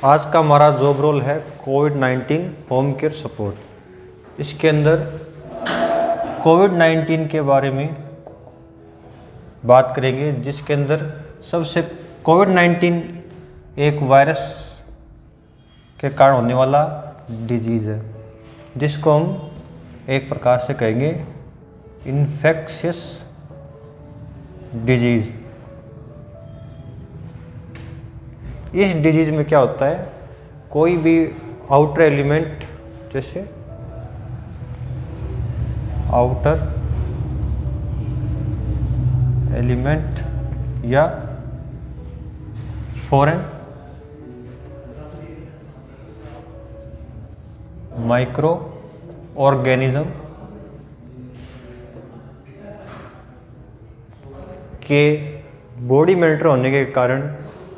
आज का हमारा जॉब रोल है कोविड-19 होम केयर सपोर्ट। इसके अंदर कोविड-19 के बारे में बात करेंगे, जिसके अंदर सबसे कोविड-19 एक वायरस के कारण होने वाला डिजीज़ है, जिसको हम एक प्रकार से कहेंगे इन्फेक्शियस डिजीज़। इस डिजीज़ में क्या होता है, कोई भी आउटर एलिमेंट जैसे आउटर एलिमेंट या फॉरेन माइक्रो ऑर्गेनिज्म के बॉडी में एंटर होने के कारण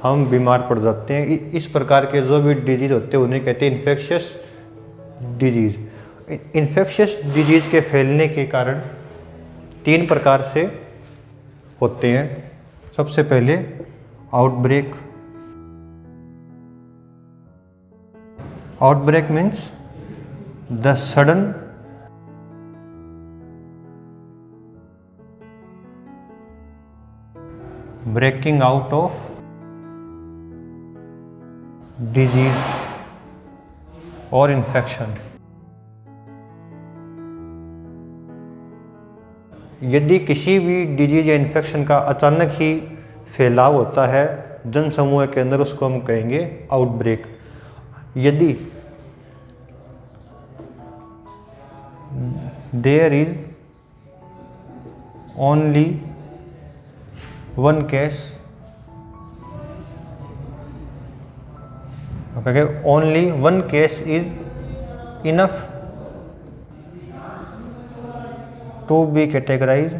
हम बीमार पड़ जाते हैं। इस प्रकार के जो भी डिजीज़ होते हैं उन्हें कहते हैं इन्फेक्शियस डिजीज़। इन्फेक्शियस डिजीज़ के फैलने के कारण 3 प्रकार से होते हैं। सबसे पहले outbreak. Outbreak means the sudden breaking out of disease और इन्फेक्शन। यदि किसी भी डिजीज या इन्फेक्शन का अचानक ही फैलाव होता है जनसमूह के अंदर, उसको हम कहेंगे आउटब्रेक। यदि there is only one case, okay, only one case is enough to be categorized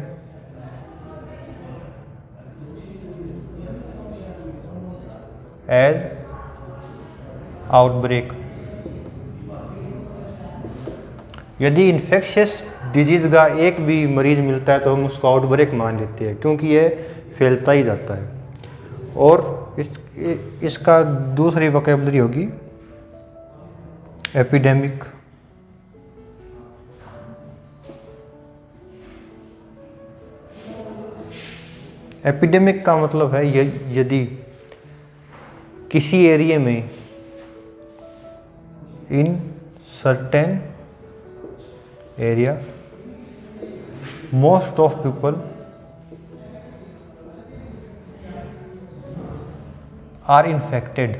as outbreak। यदि इन्फेक्शियस डिजीज का एक भी मरीज मिलता है तो हम उसको आउटब्रेक मान लेते हैं, क्योंकि यह फैलता ही जाता है। और इसका दूसरी वोकैबुलरी होगी एपिडेमिक। एपिडेमिक का मतलब है यदि किसी एरिया में in certain area most of people are infected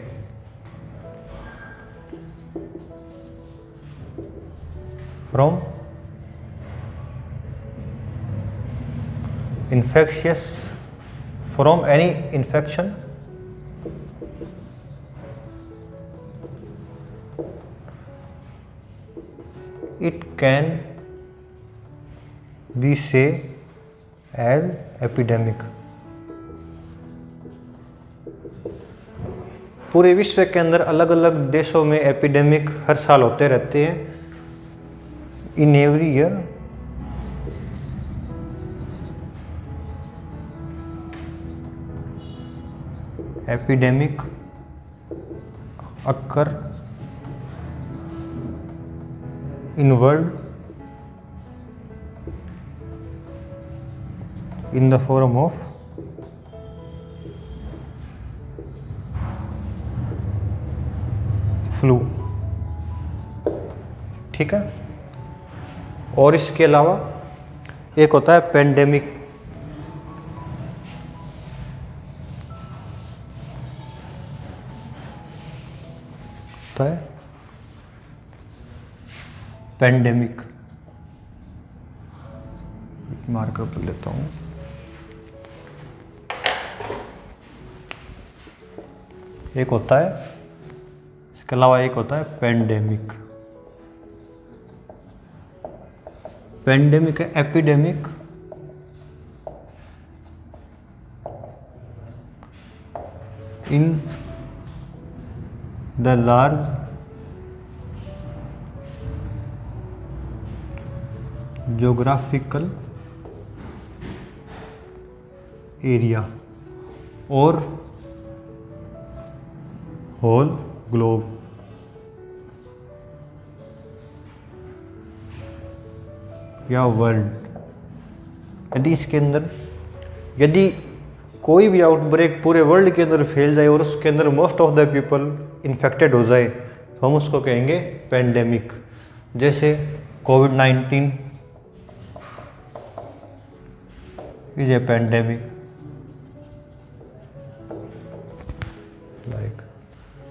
from any infection, it can be say as epidemic। पूरे विश्व के अंदर अलग अलग देशों में एपिडेमिक हर साल होते रहते हैं। In every year epidemic occur in world in the form of flu. ठीक है। और इसके अलावा एक होता है पेंडेमिक। होता है पेंडेमिक, मार्कर कर लेता हूं। एक होता है, इसके अलावा एक होता है पेंडेमिक। पेंडेमिक है epidemic in the large geographical area और होल ग्लोब। या वर्ल्ड। यदि कोई भी आउटब्रेक पूरे वर्ल्ड के अंदर फैल जाए और उसके अंदर most of the people infected हो जाए तो हम उसको कहेंगे पेंडेमिक। जैसे कोविड-19 इज ए पेंडेमिक।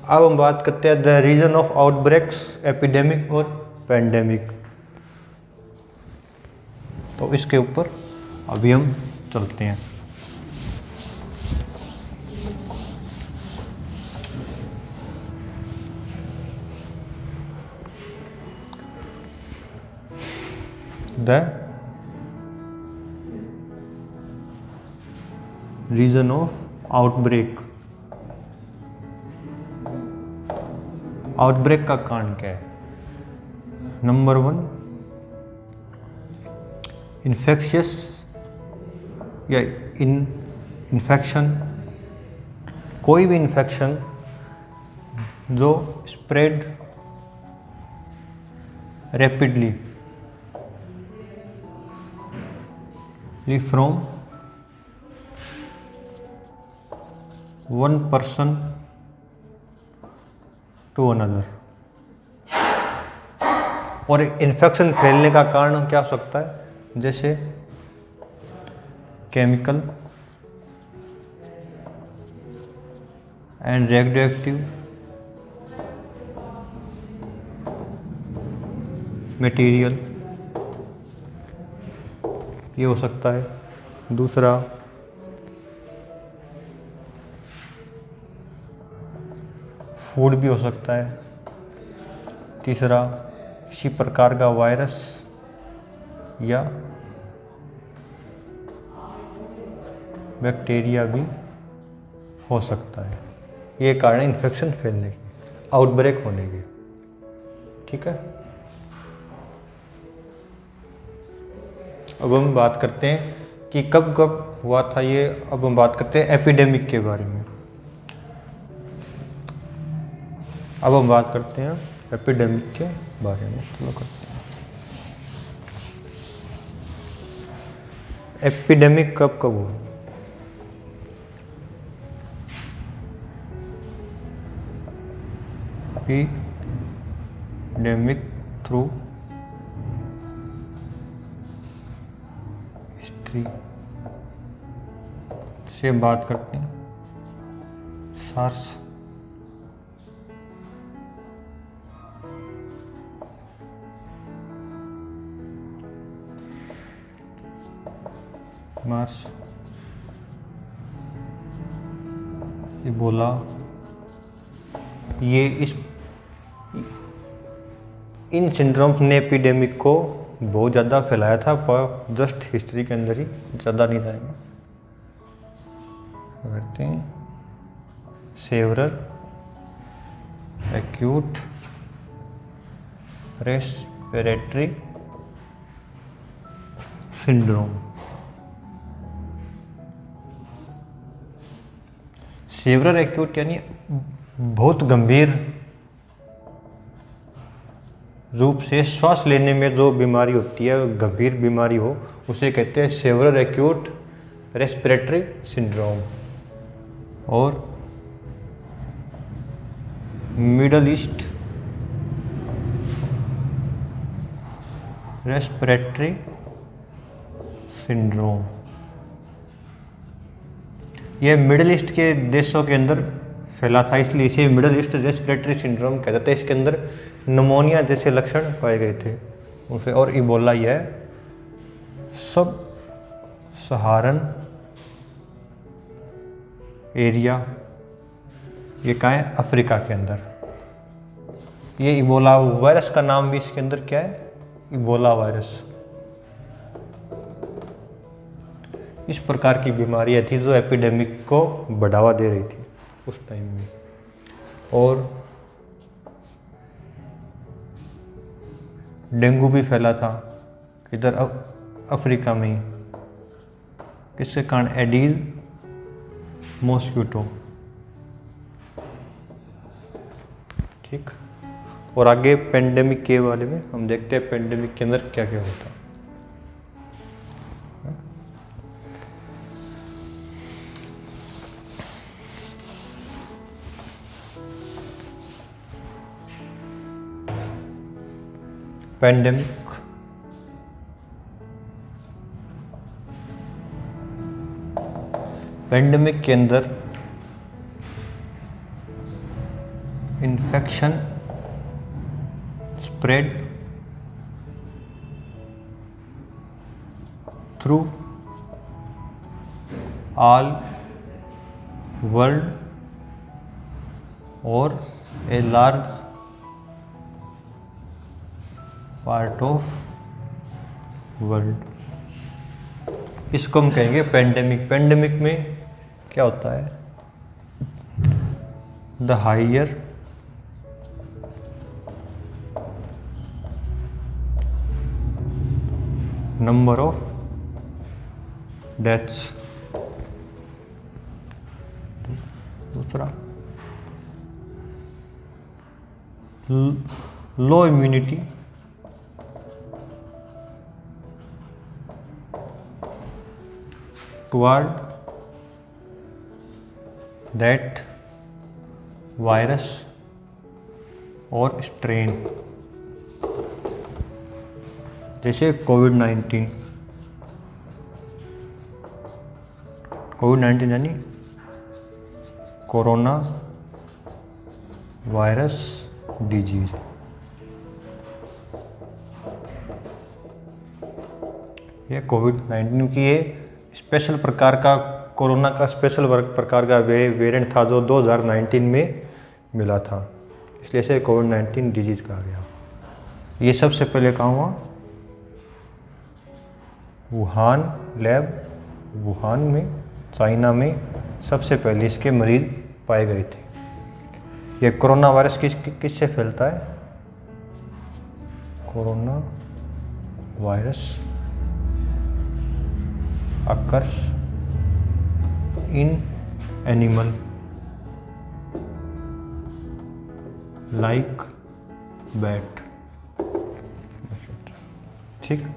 अब हम बात करते हैं the reason of outbreaks, epidemic और पेंडेमिक। तो इसके ऊपर अभी हम चलते हैं। The reason of outbreak. Outbreak का कारण क्या है? नंबर 1, इन्फेक्शियस या इन्फेक्शन, कोई भी इन्फेक्शन जो spread rapidly from one person to another. और इन्फेक्शन फैलने का कारण क्या हो सकता है? जैसे केमिकल एंड रेडियोएक्टिव मटेरियल, ये हो सकता है। दूसरा, फूड भी हो सकता है। तीसरा, किसी प्रकार का वायरस या बैक्टीरिया भी हो सकता है। ये कारण इन्फेक्शन फैलने के, आउटब्रेक होने के। ठीक है, अब हम बात करते हैं कि कब कब हुआ था ये। अब हम बात करते हैं एपिडेमिक के बारे में। अब हम बात करते हैं एपिडेमिक के बारे में। चलो करते हैं। एपिडेमिक कब कब हुआ? एपिडेमिक थ्रू हिस्ट्री से बात करते हैं। सार्स, मार्स, इबोला, ये इन सिंड्रोम्स ने एपिडेमिक को बहुत ज़्यादा फैलाया था, पर जस्ट हिस्ट्री के अंदर ही, ज़्यादा नहीं जाएंगे। करते हैं सेवरर एक्यूट रेस्पिरेटरी सिंड्रोम। सेवरर एक्यूट यानी बहुत गंभीर रूप से श्वास लेने में जो बीमारी होती है, गंभीर बीमारी हो, उसे कहते हैं सेवरर एक्यूट रेस्पिरेटरी सिंड्रोम। और मिडल ईस्ट रेस्पिरेटरी सिंड्रोम, यह मिडिल ईस्ट के देशों के अंदर फैला था, इसलिए इसे मिडिल ईस्ट रेस्पिरेटरी सिंड्रोम कहते थे। इसके अंदर निमोनिया जैसे लक्षण पाए गए थे उसे। और इबोला यह सब सहारन एरिया, ये कहाँ है? अफ्रीका के अंदर। ये इबोला वायरस का नाम भी इसके अंदर क्या है? Ebola virus. इस प्रकार की बीमारियां थी जो एपिडेमिक को बढ़ावा दे रही थी उस टाइम में। और डेंगू भी फैला था इधर अफ्रीका में ही, किसके कारण? Aedes mosquito. ठीक। और आगे पेंडेमिक के बारे में हम देखते हैं पेंडेमिक के अंदर क्या क्या होता है। पेंडेमिक पेंडेमिक के अंदर infection spread through all world और a large part of world. इसको हम कहेंगे पेंडेमिक। पेंडेमिक में क्या होता है? The higher number of deaths, दूसरा low immunity toward that virus और स्ट्रेन। जैसे कोविड-19 यानी कोरोना वायरस डिजीज। ये कोविड-19 की ये स्पेशल प्रकार का कोरोना का स्पेशल प्रकार का वेरिएंट था जो 2019 में मिला था, इसलिए इसे कोविड-19 डिजीज कहा गया। ये सबसे पहले कहाँ हुआ? वुहान लैब, वुहान में, चाइना में सबसे पहले इसके मरीज पाए गए थे। ये कोरोना वायरस किससे फैलता है? Corona virus occurs in animal like bat। ठीक है।